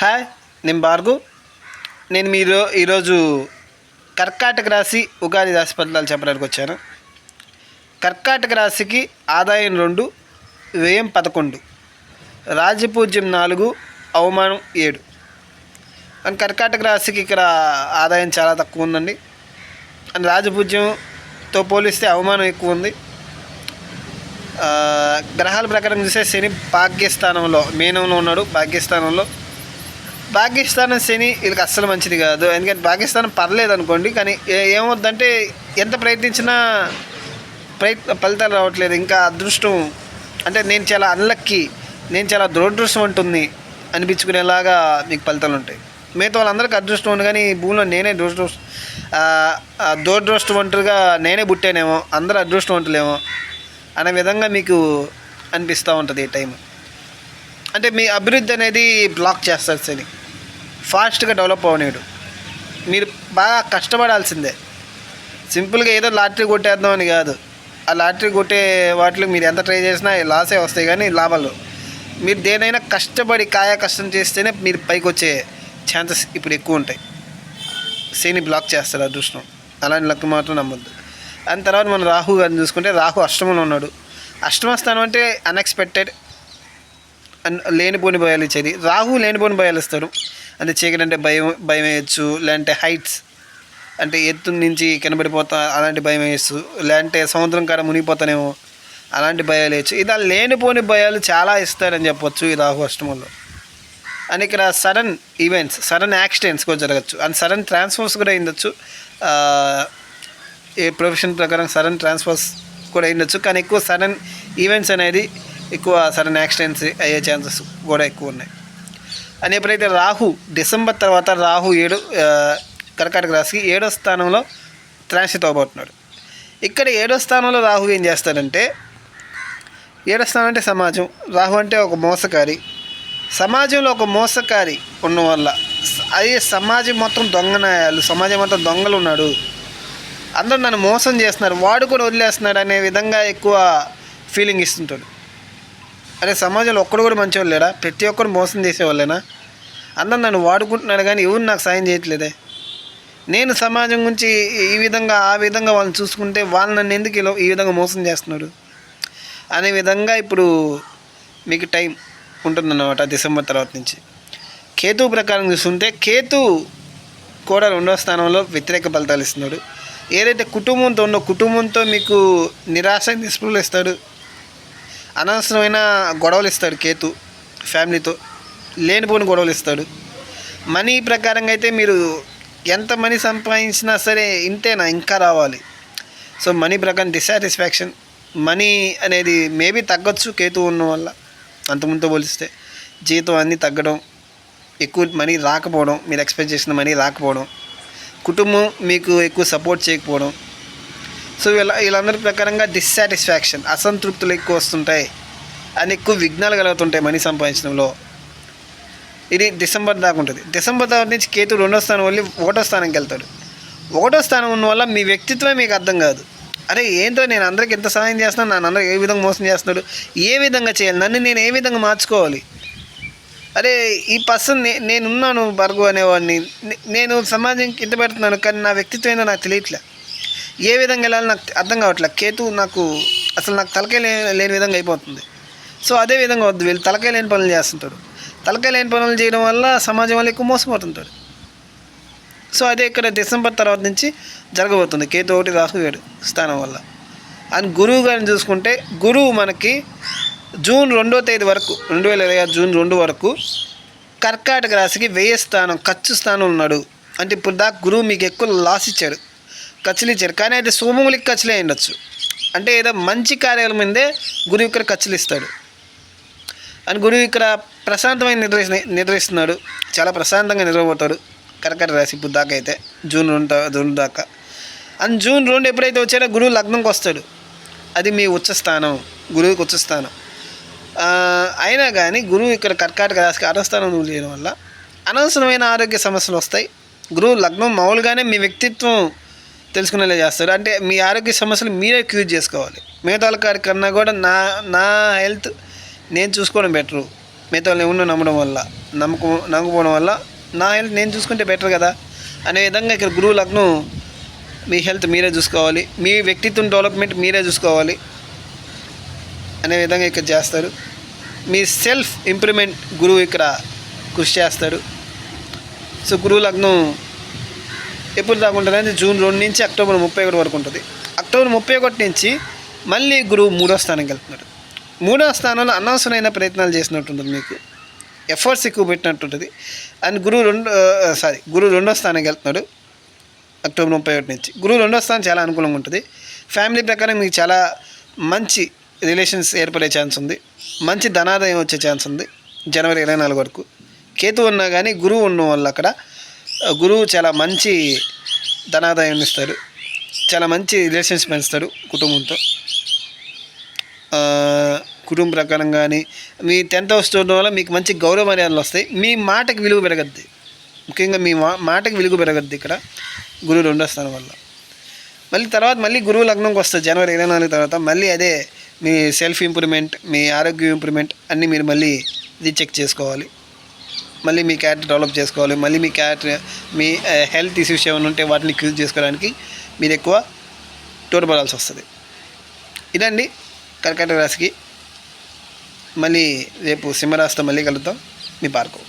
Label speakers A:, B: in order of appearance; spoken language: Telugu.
A: హాయ్, నేను భార్గవ్. నేను ఈరోజు కర్కాటక రాశి ఉగాది రాశి ఫలితాలు చెప్పడానికి వచ్చాను. కర్కాటక రాశికి ఆదాయం 2, వ్యయం 11, రాజపూజ్యం 4, అవమానం 7. అండ్ కర్కాటక రాశికి ఇక్కడ ఆదాయం చాలా తక్కువ ఉందండి. అండ్ రాజపూజ్యంతో పోలిస్తే అవమానం ఎక్కువ ఉంది. గ్రహాల ప్రకారం చూస్తే శని భాగ్యస్థానంలో మీనంలో ఉన్నాడు. భాగ్యస్థానం శని వీళ్ళకి అస్సలు మంచిది కాదు. ఎందుకంటే భాగ్యస్థానం పర్లేదు అనుకోండి, కానీ ఏమవుద్దంటే ఎంత ప్రయత్నించినా ఫలితాలు రావట్లేదు. ఇంకా అదృష్టం అంటే నేను చాలా అన్లక్కీ, నేను చాలా దురదృష్టవంతుణ్ణి అనిపించుకునేలాగా మీకు ఫలితాలు ఉంటాయి. మిగతా వాళ్ళందరికీ అదృష్టం ఉంది, కానీ ఈ భూమిలో నేనే దురదృష్టవంతుడిగా నేనే పుట్టానేమో, అందరూ అదృష్టవంతులేమో అనే విధంగా మీకు అనిపిస్తూ ఉంటుంది ఈ టైం. అంటే మీ అభివృద్ధి అనేది బ్లాక్ చేస్తారు శని. ఫాస్ట్గా డెవలప్ అవనేడు. మీరు బాగా కష్టపడాల్సిందే. సింపుల్గా ఏదో లాటరీ కొట్టేద్దాం అని కాదు. ఆ లాటరీ కొట్టే వాటిలో మీరు ఎంత ట్రై చేసినా లాసే వస్తాయి, కానీ లాభాలు. మీరు దేనైనా కష్టపడి కష్టం చేస్తేనే మీరు పైకి వచ్చే ఛాన్సెస్ ఇప్పుడు ఎక్కువ ఉంటాయి. శని బ్లాక్ చేస్తారు అదృష్టం. అలాంటి లక్ మాత్రం నమ్మొద్దు. దాని తర్వాత మనం రాహు గారిని చూసుకుంటే, రాహు అష్టమంలో ఉన్నాడు. అష్టమ స్థానం అంటే అన్ఎక్స్పెక్టెడ్, లేనిపోని భయాలు ఇచ్చేది. రాహు లేనిపోని భయాలు ఇస్తాడు. అంటే చీకటి అంటే భయం వేయచ్చు, లేదంటే హైట్స్ అంటే ఎత్తు నుంచి కనబడిపోతా అలాంటి భయం వేయచ్చు, లేదంటే సముద్రం కాడ మునిగిపోతానేమో అలాంటి భయాలు వేయచ్చు. ఇలా లేనిపోని భయాలు చాలా ఇస్తారని చెప్పొచ్చు ఈ రాహు అష్టమంలో. అండ్ ఇక్కడ సడన్ ఈవెంట్స్, సడన్ యాక్సిడెంట్స్ కూడా జరగచ్చు. అండ్ సడన్ ట్రాన్స్ఫర్స్ కూడా అయిండొచ్చు. ఏ ప్రొఫెషన్ ప్రకారం సడన్ ట్రాన్స్ఫర్స్ కూడా అయిండొచ్చు, కానీ ఎక్కువ సడన్ ఈవెంట్స్ అనేది ఎక్కువ సడన్ యాక్సిడెంట్స్ అయ్యే ఛాన్సెస్ కూడా ఎక్కువ ఉన్నాయి. అని ఎప్పుడైతే రాహు డిసెంబర్ తర్వాత రాహు కర్కాటక రాశికి 7వ స్థానంలో ట్రాన్సిట్ అవబోతున్నాడు. ఇక్కడ 7వ స్థానంలో రాహు ఏం చేస్తాడంటే, 7వ స్థానం అంటే సమాజం. రాహు అంటే ఒక మోసకారి. సమాజంలో ఒక మోసకారి ఉన్న వల్ల అది సమాజం మొత్తం దొంగనాయాలు, సమాజం మొత్తం దొంగలు ఉన్నాడు, అందరూ నన్ను మోసం చేస్తున్నారు, వాడు కూడా వదిలేస్తున్నాడు అనే విధంగా ఎక్కువ ఫీలింగ్ ఇస్తుంటాడు. అదే సమాజంలో ఒక్కడు కూడా మంచివాళ్ళు లేడా? ప్రతి ఒక్కరు మోసం చేసేవాళ్ళేనా? అందరూ నన్ను వాడుకుంటున్నాడు, కానీ ఎవరు నాకు సాయం చేయట్లేదే. నేను సమాజం గురించి ఈ విధంగా ఆ విధంగా వాళ్ళని చూసుకుంటే వాళ్ళు నన్ను ఎందుకు ఈ విధంగా మోసం చేస్తున్నాడు అనే విధంగా ఇప్పుడు మీకు టైం ఉంటుందన్నమాట. డిసెంబర్ తర్వాత నుంచి కేతు ప్రకారం చూస్తుంటే, కేతు కూడా 2వ స్థానంలో వ్యతిరేక ఫలితాలు ఇస్తున్నాడు. ఏదైతే కుటుంబంతో ఉందో కుటుంబంతో మీకు నిరాశ నిస్పృహలు ఇస్తాడు. అనవసరమైన గొడవలు ఇస్తాడు కేతు. ఫ్యామిలీతో లేనిపోని గొడవలు ఇస్తాడు. మనీ ప్రకారంగా అయితే మీరు ఎంత మనీ సంపాదించినా సరే ఇంతేనా, ఇంకా రావాలి. సో మనీ ప్రకారం డిస్సాటిస్ఫాక్షన్, మనీ అనేది మేబీ తగ్గొచ్చు కేతు ఉన్న వల్ల. అంతకుముందుతో పోలిస్తే జీతం అన్నీ తగ్గడం, ఎక్కువ మనీ రాకపోవడం, మీరు ఎక్స్పెక్ట్ చేసిన మనీ రాకపోవడం, కుటుంబం మీకు ఎక్కువ సపోర్ట్ చేయకపోవడం. సో వీళ్ళందరి ప్రకారంగా డిస్సాటిస్ఫాక్షన్, అసంతృప్తులు ఎక్కువ వస్తుంటాయి అని ఎక్కువ విఘ్నాలు కలుగుతుంటాయి మనీ సంపాదించడంలో. ఇది డిసెంబర్ దాకా ఉంటుంది. డిసెంబర్ దాకా నుంచి కేతు 2వ స్థానం వెళ్ళి 1వ స్థానంకి వెళ్తాడు. 1వ స్థానం ఉన్న వల్ల మీ వ్యక్తిత్వమే మీకు అర్థం కాదు. అరే ఏంటో నేను అందరికి ఎంత సహాయం చేస్తున్నాను, నన్ను అందరూ ఏ విధంగా మోసం చేస్తున్నాడు, ఏ విధంగా చేయాలి, నన్ను నేను ఏ విధంగా మార్చుకోవాలి. అరే ఈ పర్సన్ నేనున్నాను భార్గవ్ అనేవాడిని, నేను సమాజంకి ఇంత పెడుతున్నాను, కానీ నా వ్యక్తిత్వం ఏందో నాకు తెలియట్లే, ఏ విధంగా వెళ్ళాలో నాకు అర్థం కావట్లే. కేతు నాకు తలకాయ లేని విధంగా అయిపోతుంది. సో అదే విధంగా వద్దు, వీళ్ళు తలకాయ లేని పనులు చేస్తుంటాడు. తలకాయ లేని పనులు చేయడం వల్ల సమాజం వల్ల ఎక్కువ మోసపోతుంటాడు. సో అదే ఇక్కడ డిసెంబర్ తర్వాత నుంచి జరగబోతుంది కేతు 1 రాహు 7 స్థానం వల్ల. అండ్ గురువు గారిని చూసుకుంటే, గురువు మనకి జూన్ 2వ తేదీ వరకు 2026 జూన్ 2 వరకు కర్కాటక రాశికి 1000 స్థానం ఖర్చు స్థానం ఉన్నాడు. అంటే ఇప్పుడు దాకా గురువు మీకు ఎక్కువ లాస్ ఇచ్చాడు, ఖర్చులు ఇచ్చాడు, కానీ అయితే సోమములకి ఖర్చులే ఉండొచ్చు. అంటే ఏదో మంచి కార్యాల మీదే గురువు ఇక్కడ ఖర్చులు ఇస్తాడు. అని గురువు ఇక్కడ ప్రశాంతమైన నిర్వహిస్తున్నాడు, చాలా ప్రశాంతంగా నిర్వహిస్తాడు కర్కాటక రాశి ఇప్పుడు దాకా అయితే జూన్ 2 దాకా. అండ్ జూన్ 2 ఎప్పుడైతే వచ్చాడో గురువు లగ్నంకి వస్తాడు. అది మీ ఉచ్చస్థానం, గురువుకి ఉచ్చస్థానం. అయినా కానీ గురువు ఇక్కడ కర్కాటక రాశికి 6వ స్థానం చేయడం వల్ల అనవసరమైన ఆరోగ్య సమస్యలు వస్తాయి. గురువు లగ్నం మామూలుగానే మీ వ్యక్తిత్వం తెలుసుకునేలా చేస్తారు. అంటే మీ ఆరోగ్య సమస్యలు మీరే క్యూర్ చేసుకోవాలి. మిగతా వాళ్ళ కన్నా కూడా నా హెల్త్ నేను చూసుకోవడం బెటరు. మిగతా వాళ్ళు ఎవరినో నమ్మడం వల్ల నమ్మకపోవడం వల్ల నా హెల్త్ నేను చూసుకుంటే బెటర్ కదా అనే విధంగా ఇక్కడ గురువు లగ్నం మీ హెల్త్ మీరే చూసుకోవాలి, మీ వ్యక్తిత్వం డెవలప్మెంట్ మీరే చూసుకోవాలి అనే విధంగా ఇక్కడ చేస్తారు. మీ సెల్ఫ్ ఇంప్రూవ్మెంట్ గురువు ఇక్కడ కృషి చేస్తాడు. సో గురువు లగ్నం ఎప్పుడు దాకా ఉంటుంది అంటే జూన్ 2 నుంచి అక్టోబర్ 31 వరకు ఉంటుంది. అక్టోబర్ 31 నుంచి మళ్ళీ గురువు 3వ స్థానానికి వెళ్తున్నాడు. 3వ స్థానంలో అనవసరమైన ప్రయత్నాలు చేసినట్టు ఉంటుంది, మీకు ఎఫర్ట్స్ ఎక్కువ పెట్టినట్టు ఉంటుంది. అండ్ గురువు 2వ స్థానానికి వెళ్తున్నాడు అక్టోబర్ 31 నుంచి. గురువు 2వ స్థానం చాలా అనుకూలంగా ఉంటుంది. ఫ్యామిలీ ప్రకారం మీకు చాలా మంచి రిలేషన్స్ ఏర్పడే ఛాన్స్ ఉంది, మంచి ధనాదాయం వచ్చే ఛాన్స్ ఉంది జనవరి 24 వరకు. కేతు ఉన్నా కానీ గురువు ఉన్న వల్ల అక్కడ గురువు చాలా మంచి ధనాదాయాన్ని ఇస్తాడు, చాలా మంచి రిలేషన్స్ పెంచుతాడు కుటుంబంతో. కుటుంబ ప్రకారం కానీ మీ 10th హౌస్ చూడడం వల్ల మీకు మంచి గౌరవ మర్యాదలు వస్తాయి. మీ మాటకి విలువ పెరగద్ది, ముఖ్యంగా మీ మాటకి విలువ పెరగద్ది ఇక్కడ గురువు 2వ స్థానం వల్ల. మళ్ళీ గురువు లగ్నంకి వస్తుంది జనవరి 24 తర్వాత. మళ్ళీ అదే మీ సెల్ఫ్ ఇంప్రూవ్మెంట్, మీ ఆరోగ్య ఇంప్రూవ్మెంట్ అన్నీ మీరు మళ్ళీ రీచెక్ చేసుకోవాలి, మళ్ళీ మీ క్యారెక్టర్ డెవలప్ చేసుకోవాలి, మళ్ళీ మీ హెల్త్ ఇష్యూస్ ఏమైనా ఉంటే వాటిని క్యూర్ చేసుకోవడానికి మీరు ఎక్కువ తోడ్పడాల్సి వస్తుంది. ఇదండి కర్కాటక రాశికి. మళ్ళీ రేపు సింహరాశితో మళ్ళీ కలుద్దాం. మీ భార్గవ్.